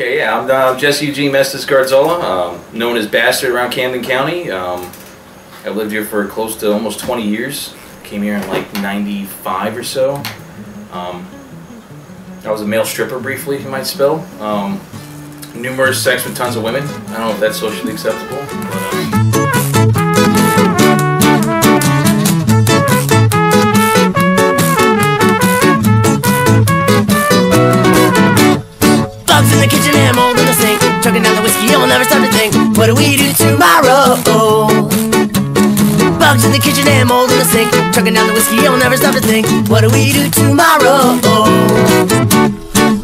Okay, yeah, I'm Jessie Maestas-Gardzalla, known as Bastard around Camden County. I've lived here for close to almost 20 years. Came here in like 95 or so. I was a male stripper briefly, you might spell. Numerous sex with tons of women. I don't know if that's socially acceptable, but bugs in the kitchen and mold in the sink, chugging down the whiskey and we'll never stop to think, what do we do tomorrow? Bugs in the kitchen and mold in the sink, chugging down the whiskey and we'll never stop to think, what do we do tomorrow?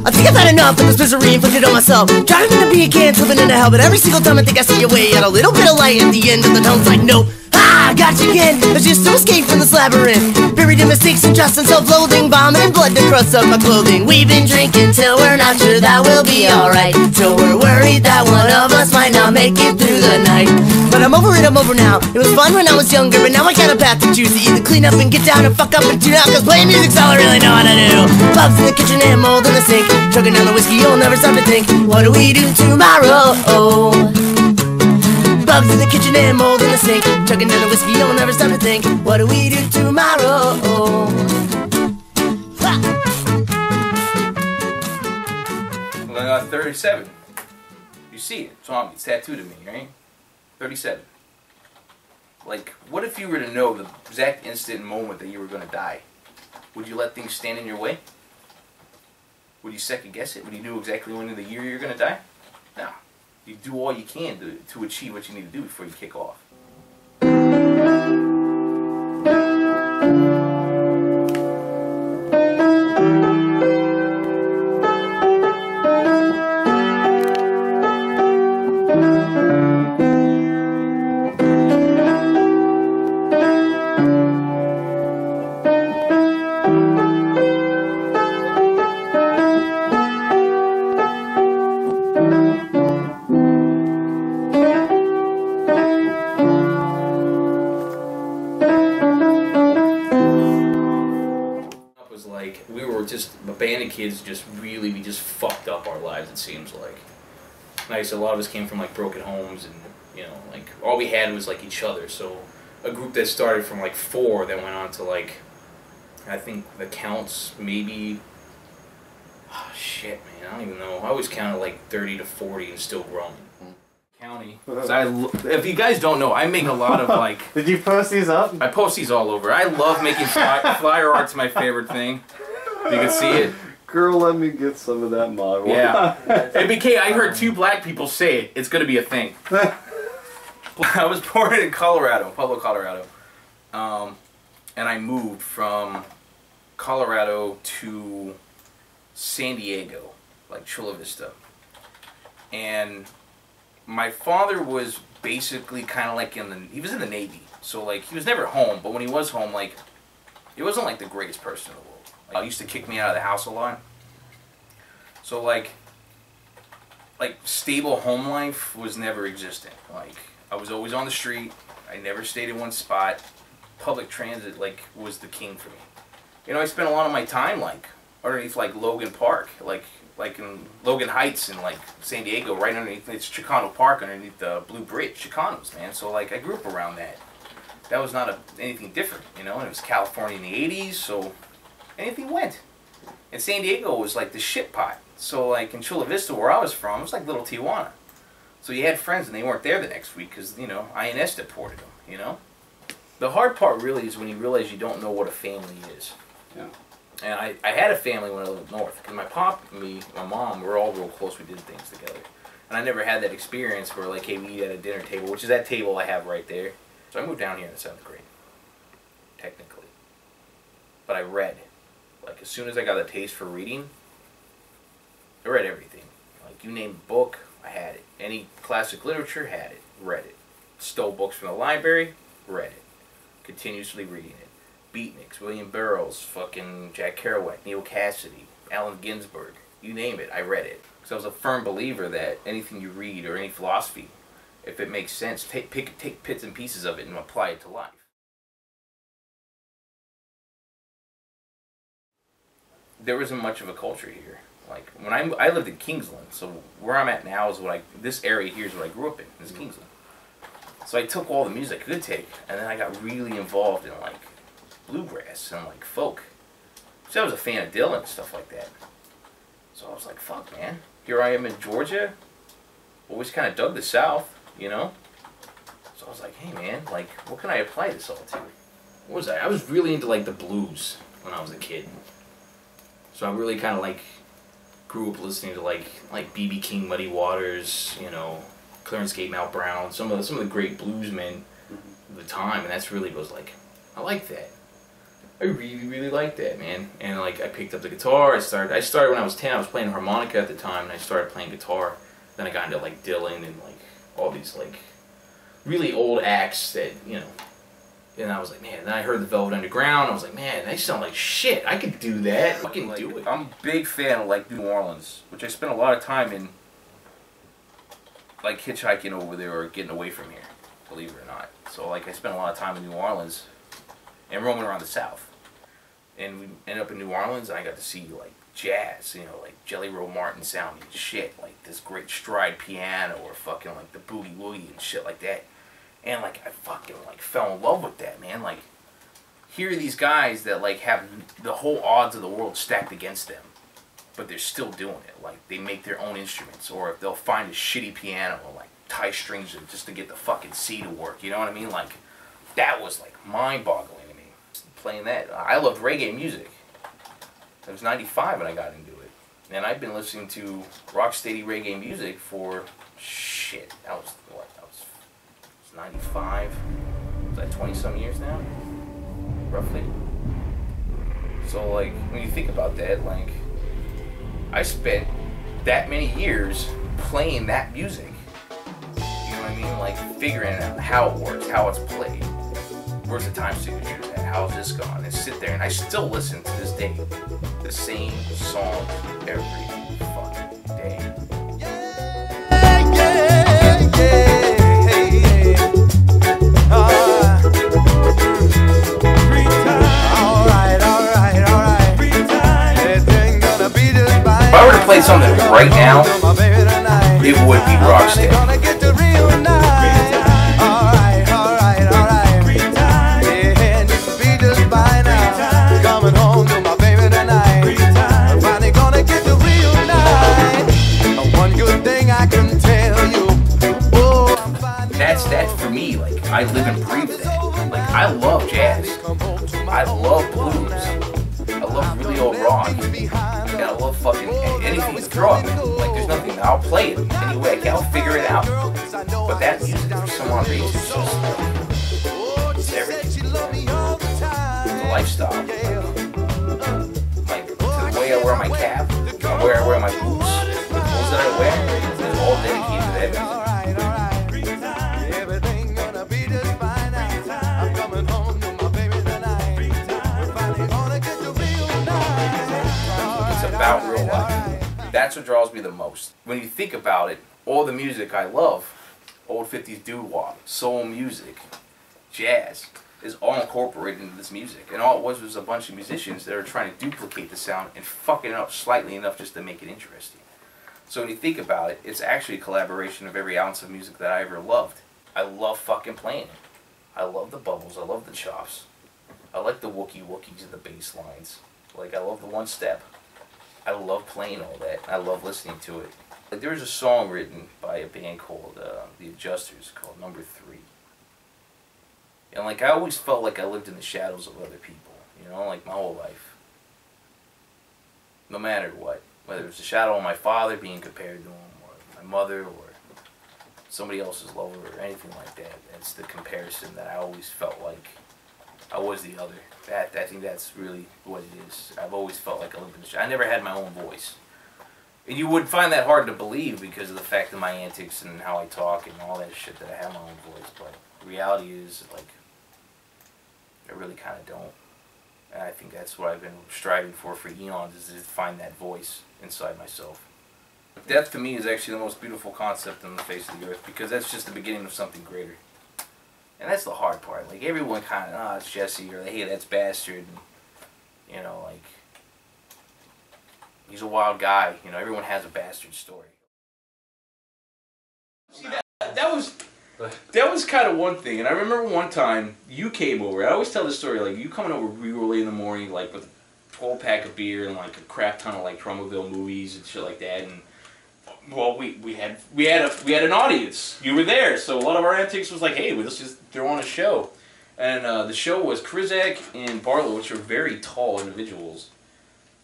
I think I've had enough of this misery inflicted on myself. Drowning in the beer can, slipping into hell, but every single time I think I see a way out, a little bit of light at the end of the tunnel's like, nope. Ah, got you again. There's just no escape from this labyrinth. Buried in mistakes and trust and self-loathing, vomit and blood that crusts up my clothing. We've been drinking till we're not sure that we'll be alright, till we're worried that one of us might not make it through the night. But I'm over it, I'm over now. It was fun when I was younger, but now I got a path to choose. To either clean up and get down and fuck up and tune out, cause playing music's all I really know how to do. Bugs in the kitchen and mold in the sink, chugging down the whiskey, you'll never stop to think, what do we do tomorrow? Bugs in the kitchen and mold in the sink, chugging down the whiskey, you'll never stop to think, what do we do tomorrow? Well, I got 37. You see it, it's on me, it's tattooed to me, right? 37. Like, what if you were to know the exact instant and moment that you were going to die? Would you let things stand in your way? Would you second guess it? Would you know exactly when in the year you're going to die? No. You do all you can to achieve what you need to do before you kick off. Like, we were just a band of kids, we just fucked up our lives, it seems like. Nice, a lot of us came from like broken homes, and you know, like all we had was like each other. So a group that started from like 4 that went on to like, I think the counts maybe, oh shit man, I don't even know. I always counted like 30 to 40 and still growing. County. So if you guys don't know, I make a lot of like... Did you post these up? I post these all over. I love making flyer art's my favorite thing. You can see it. Girl, let me get some of that model. Yeah. It became, I heard 2 black people say it. It's going to be a thing. I was born in Colorado, Pueblo, Colorado. And I moved from Colorado to San Diego, like Chula Vista. And my father was basically kind of like he was in the Navy. So like, he was never home, but when he was home, like, he wasn't like the greatest person in the world. Like, he used to kick me out of the house a lot. So like stable home life was never existent. Like, I was always on the street. I never stayed in one spot. Public transit like was the king for me. You know, I spent a lot of my time like underneath like Logan Park, like in Logan Heights in like San Diego, right underneath, it's Chicano Park underneath the Blue Bridge, Chicanos, man. So like, I grew up around that. That was not anything different, you know, and it was California in the 80s, so anything went. And San Diego was like the shit pot. So like in Chula Vista, where I was from, it was like little Tijuana. So you had friends and they weren't there the next week because, you know, INS deported them, you know. The hard part really is when you realize you don't know what a family is. Yeah. And I had a family when I lived north, because my pop, me, my mom, we're all real close, we did things together. And I never had that experience where like, hey, we eat at a dinner table, which is that table I have right there. So I moved down here in the 7th grade, technically. But I read. Like, as soon as I got a taste for reading, I read everything. Like, you name a book, I had it. Any classic literature, had it, read it. Stole books from the library, read it. Continuously reading it. Beatniks, William Burroughs, fucking Jack Kerouac, Neil Cassidy, Allen Ginsberg, you name it, I read it. Because I was a firm believer that anything you read or any philosophy, if it makes sense, take bits and pieces of it and apply it to life. There wasn't much of a culture here. Like when I lived in Kingsland, so where I'm at now is this area here is what I grew up in. Is Kingsland. So I took all the music I could take, and then I got really involved in like bluegrass and like folk. So I was a fan of Dylan and stuff like that. So I was like, fuck, man. Here I am in Georgia. Always kind of dug the South, you know? So I was like, hey, man, like, what can I apply this all to? What was I? I was really into, like, the blues when I was a kid. So I really kind of, like, grew up listening to, like B.B. King, Muddy Waters, you know, Clarence Gate, Mount Brown, some of the great bluesmen of the time. And that's really was like, I like that. I really, really liked that, man. And like I picked up the guitar. I started when I was 10. I was playing harmonica at the time, and I started playing guitar. Then I got into like Dylan and like all these like really old acts that, you know. And I was like, man. Then I heard the Velvet Underground. I was like, man, they sound like shit. I could do that. I can do it. I'm a big fan of like New Orleans, which I spent a lot of time in, like hitchhiking over there or getting away from here, believe it or not. So like I spent a lot of time in New Orleans and roaming around the South. And we ended up in New Orleans, and I got to see, like, jazz, you know, like Jelly Roll Martin sounding shit, like this great stride piano, or fucking, like, the boogie woogie and shit like that. And, like, I fucking, like, fell in love with that, man. Like, here are these guys that, like, have the whole odds of the world stacked against them, but they're still doing it. Like, they make their own instruments, or if they'll find a shitty piano, or, like, tie strings just to get the fucking C to work, you know what I mean? Like, that was, like, mind-boggling. Playing that. I loved reggae music. It was 95 when I got into it. And I've been listening to rocksteady reggae music for shit. That was what? That was 95. Was that 20-some years now? Roughly. So like when you think about that, like I spent that many years playing that music. You know what I mean? Like figuring out how it works, how it's played. Where's the time signature at? How's this gone? And sit there, and I still listen to this day the same song every fucking day. If I were to play something right now, it would be Rocksteady. That's for me, like, I live and breathe that. Like, I love jazz. I love blues. I love really old rock. And I love fucking anything you throw at me. Like, there's nothing, I'll play it any way I can, I'll figure it out. But that music, for some odd reason, is just, it's everything. It's a lifestyle. Like, to the way I wear my cap, the way I wear my boots, the clothes that I wear, is all dedicated to that music. About real life. That's what draws me the most. When you think about it, all the music I love, old 50s doo-wop, soul music, jazz, is all incorporated into this music. And all it was a bunch of musicians that are trying to duplicate the sound and fuck it up slightly enough just to make it interesting. So when you think about it, it's actually a collaboration of every ounce of music that I ever loved. I love fucking playing it. I love the bubbles, I love the chops. I like the wookies and the bass lines. Like, I love the one step. I love playing all that. I love listening to it. Like, there was a song written by a band called The Adjusters called Number 3. And like I always felt like I lived in the shadows of other people, you know, like my whole life. No matter what. Whether it was the shadow of my father being compared to him, or my mother, or somebody else's lover, or anything like that. That's the comparison that I always felt like I was the other. I think that's really what it is. I've always felt like I lived in the shadows. I never had my own voice. And you would find that hard to believe because of the fact of my antics and how I talk and all that shit that I have my own voice. But the reality is, like, I really kind of don't. And I think that's what I've been striving for eons, is to find that voice inside myself. Death to me is actually the most beautiful concept on the face of the earth because that's just the beginning of something greater. And that's the hard part. Like, everyone kind of, oh, it's Jessie, or hey, that's Bastard. And, you know, like, He's a wild guy. You know, everyone has a bastard story. See, that was kind of one thing. And I remember one time you came over. I always tell this story, like you coming over early in the morning, like with a 12-pack of beer and like a crap ton of like Tromaville movies and shit like that. And well, we had an audience. You were there, so a lot of our antics was like, hey, let's just throw on a show. And the show was Krizak and Barlow, which are very tall individuals,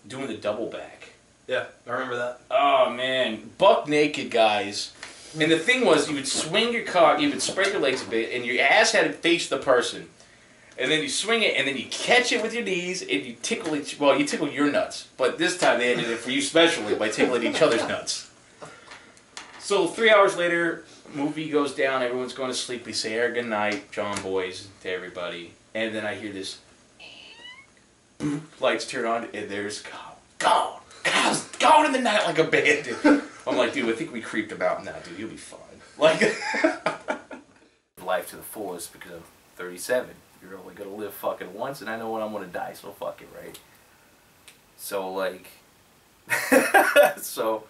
doing the double back. Yeah, I remember that. Oh man, buck naked guys. And the thing was, you would swing your cock, you would spread your legs a bit, and your ass had to face the person. And then you swing it, and then you catch it with your knees, and you tickle it. Well, you tickle your nuts, but this time they did it for you specially by tickling each other's nuts. So 3 hours later, movie goes down, everyone's going to sleep. We say our good night, John boys, to everybody. And then I hear this, lights turn on, and there's gone in the night like a bandit. I'm like, dude, I think we creeped him out now, dude, you'll be fine. Like, life to the fullest because I'm 37. You're only going to live fucking once, and I know when I'm going to die, so fuck it, right? So, like, so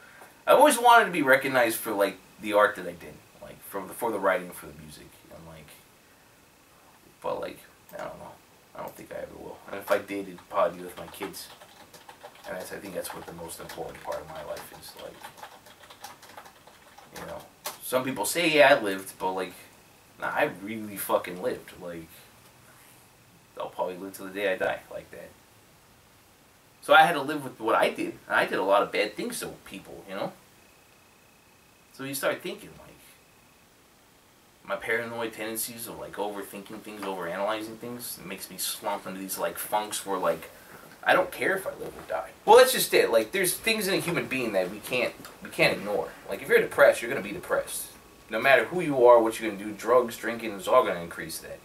I always wanted to be recognized for, like, the art that I did, like, for the writing, for the music, and, like, but, like, I don't know. I don't think I ever will. And if I did, it'd probably be with my kids. And I think that's what the most important part of my life is, like, you know. Some people say, yeah, I lived, but, like, nah, I really fucking lived. Like, I'll probably live till the day I die, like that. So I had to live with what I did. And I did a lot of bad things to people, you know. So you start thinking, like, my paranoid tendencies of, like, overthinking things, overanalyzing things, it makes me slump into these, like, funks where, like, I don't care if I live or die. Well, that's just it. Like, there's things in a human being that we can't ignore. Like, if you're depressed, you're going to be depressed. No matter who you are, what you're going to do, drugs, drinking, is all going to increase that.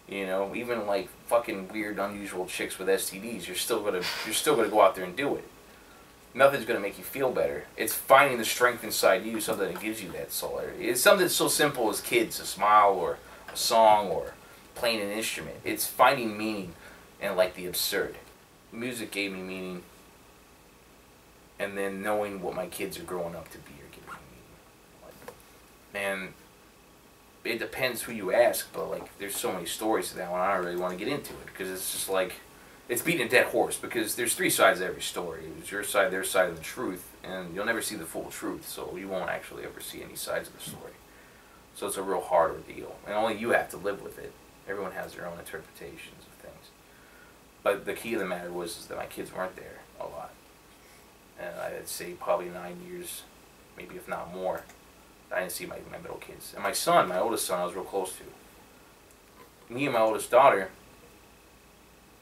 You know, even, like, fucking weird, unusual chicks with STDs, you're still going to go out there and do it. Nothing's going to make you feel better. It's finding the strength inside you, something that gives you that soul. It's something so simple as kids, a smile or a song or playing an instrument. It's finding meaning in, like, the absurd. Music gave me meaning, and then knowing what my kids are growing up to be are giving me meaning. Like, and it depends who you ask, but, like, there's so many stories to that one, I don't really want to get into it, because it's just like, it's beating a dead horse, because there's three sides to every story. It's your side, their side of the truth, and you'll never see the full truth, so you won't actually ever see any sides of the story. So it's a real hard ordeal, and only you have to live with it. Everyone has their own interpretations of things. But the key of the matter was that my kids weren't there a lot. And I'd say probably 9 years, maybe if not more, I didn't see my middle kids. And my son, my oldest son, I was real close to. Me and my oldest daughter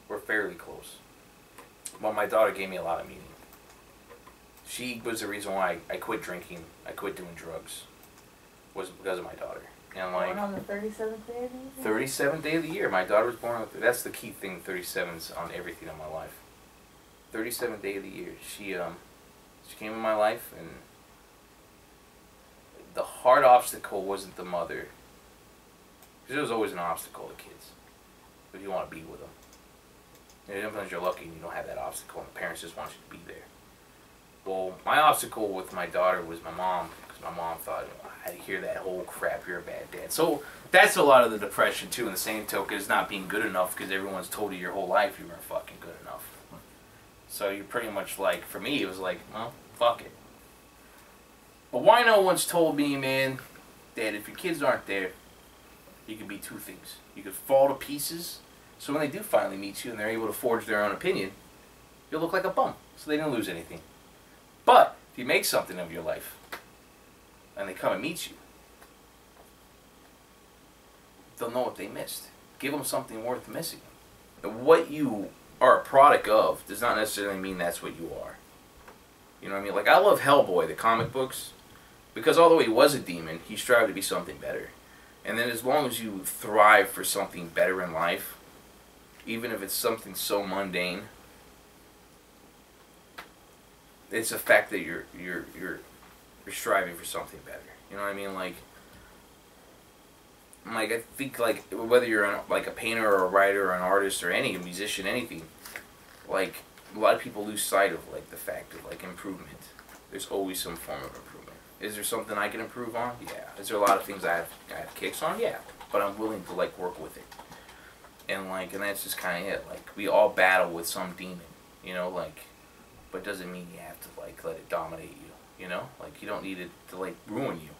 were fairly close. Well, my daughter gave me a lot of meaning. She was the reason why I quit drinking, I quit doing drugs, was because of my daughter. And like, born on the 37th day of the year? 37th day of the year. My daughter was born on, that's the key thing, 37's on everything in my life. 37th day of the year. She came in my life, and the hard obstacle wasn't the mother. Because there was always an obstacle to kids, if you want to be with them. And sometimes you're lucky and you don't have that obstacle, and the parents just want you to be there. Well, my obstacle with my daughter was my mom, because my mom thought, I hear that whole crap, you're a bad dad. So that's a lot of the depression too, in the same token, is not being good enough, because everyone's told you your whole life you weren't fucking good enough. So you're pretty much like, for me, it was like, well, fuck it. But why no one's told me, man, that if your kids aren't there, you could be two things. You could fall to pieces, so when they do finally meet you and they're able to forge their own opinion, you'll look like a bum, so they didn't lose anything. But if you make something of your life, and they come and meet you, they'll know what they missed. Give them something worth missing. And what you are a product of does not necessarily mean that's what you are. You know what I mean? Like, I love Hellboy, the comic books, because although he was a demon, he strived to be something better. And then as long as you thrive for something better in life, even if it's something so mundane, it's a fact that you're striving for something better. You know what I mean? Like I think, like, whether you're like a painter or a writer or an artist or any musician, anything, like, a lot of people lose sight of like the fact of like improvement. There's always some form of improvement. Is there something I can improve on? Yeah. Is there a lot of things I have kicks on? Yeah. But I'm willing to like work with it. And like, and that's just kind of it. Like, we all battle with some demon, you know, like, but it doesn't mean you have to like let it dominate you, you know? Like, you don't need it to like ruin you.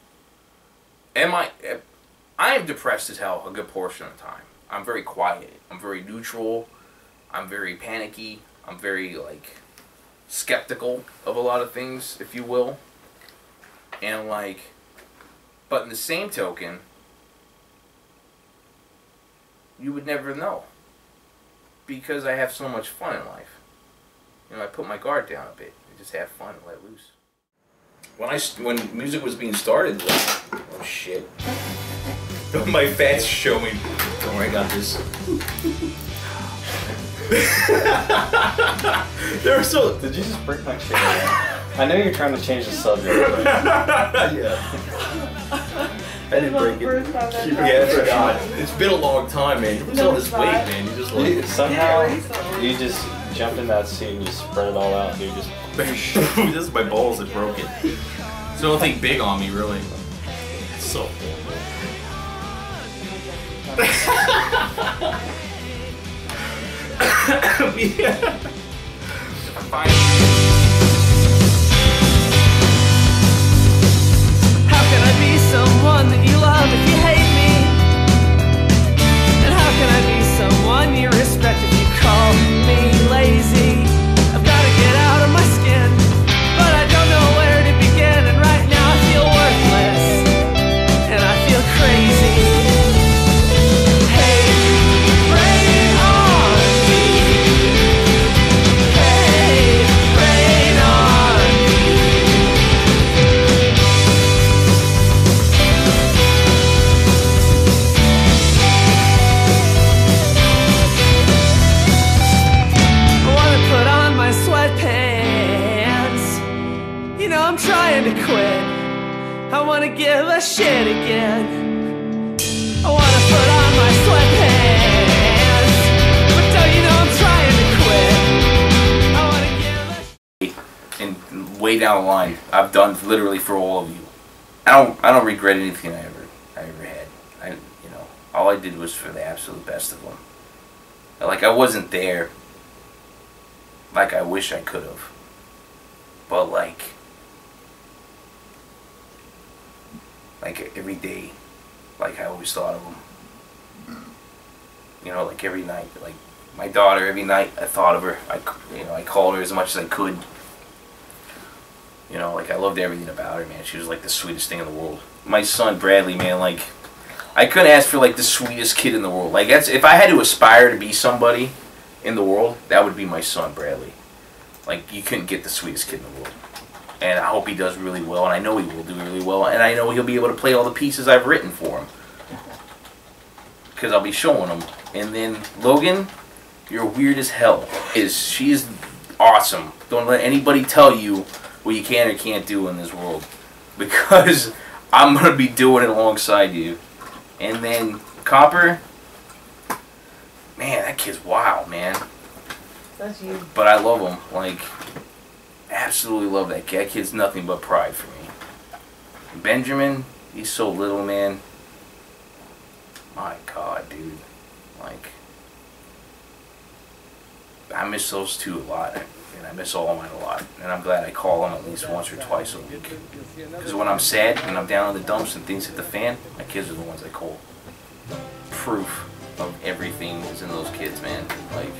I am depressed as hell a good portion of the time. I'm very quiet. I'm very neutral. I'm very panicky. I'm very like skeptical of a lot of things, if you will. And like, but in the same token, you would never know, because I have so much fun in life. You know, I put my guard down a bit. I just have fun and let loose. When music was being started, like, oh shit. My fat's showing. Don't worry, I got this. Did you just break my chair? I know you're trying to change the subject, but... Yeah. I didn't break it. Yeah, I forgot. It's been a long time, man. You put all this weight, man. You just like... Somehow, you just jumped in that seat and you spread it all out, dude. This is my balls that broke it. So don't think big on me, really. So... Yeah. Fine. How can I be someone that you love if you hate me? And how can I be someone you respect if you call me lazy? I've got to get out of my skin, but I don't know where to begin. And right now I feel worthless, and I feel crazy. I'm trying to quit. I want to give a shit again. I want to put on my sweatpants, but don't you know I'm trying to quit? I want to give a and way down the line, I've done literally for all of you. I don't regret anything I ever had. You know, all I did was for the absolute best of them. Like, I wasn't there like I wish I could have, but like every day, like I always thought of them. You know, like every night, like my daughter, every night I thought of her. I called her as much as I could. You know, like I loved everything about her, man. She was like the sweetest thing in the world. My son Bradley, man, like I couldn't ask for like the sweetest kid in the world. Like that's, if I had to aspire to be somebody in the world, that would be my son Bradley. Like you couldn't get the sweetest kid in the world. And I hope he does really well, and I know he will do really well, and I know he'll be able to play all the pieces I've written for him. Because I'll be showing him. And then, Logan, you're weird as hell. She's awesome. Don't let anybody tell you what you can or can't do in this world. Because I'm going to be doing it alongside you. And then, Copper, man, that kid's wild, man. That's you. But I love him, like... Absolutely love that kid. That kid's nothing but pride for me. Benjamin, he's so little, man. My God, dude. Like, I miss those two a lot. And I miss all of mine a lot. And I'm glad I call them at least once or twice a week. Because when I'm sad and I'm down in the dumps and things hit the fan, my kids are the ones I call. Proof of everything is in those kids, man. Like...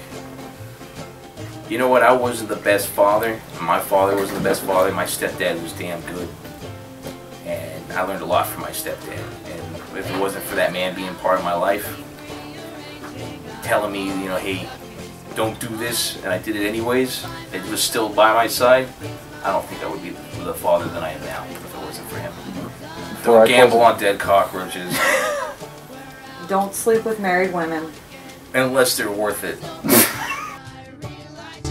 You know what? I wasn't the best father. My father wasn't the best father. My stepdad was damn good. And I learned a lot from my stepdad. And if it wasn't for that man being part of my life, telling me, you know, hey, don't do this, and I did it anyways, it was still by my side, I don't think I would be the father that I am now if it wasn't for him. Don't gamble on dead cockroaches. Don't sleep with married women. Unless they're worth it.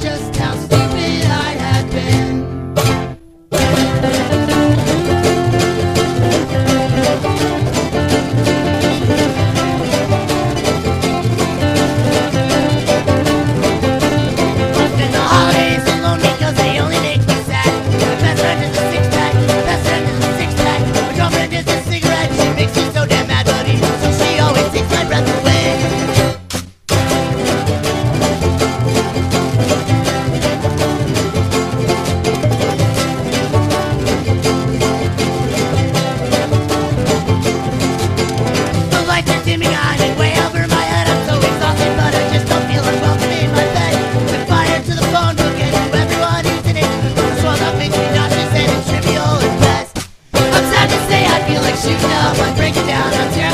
Just how stupid I had been. In the holiday shooting up, one breaking down, I'm tearing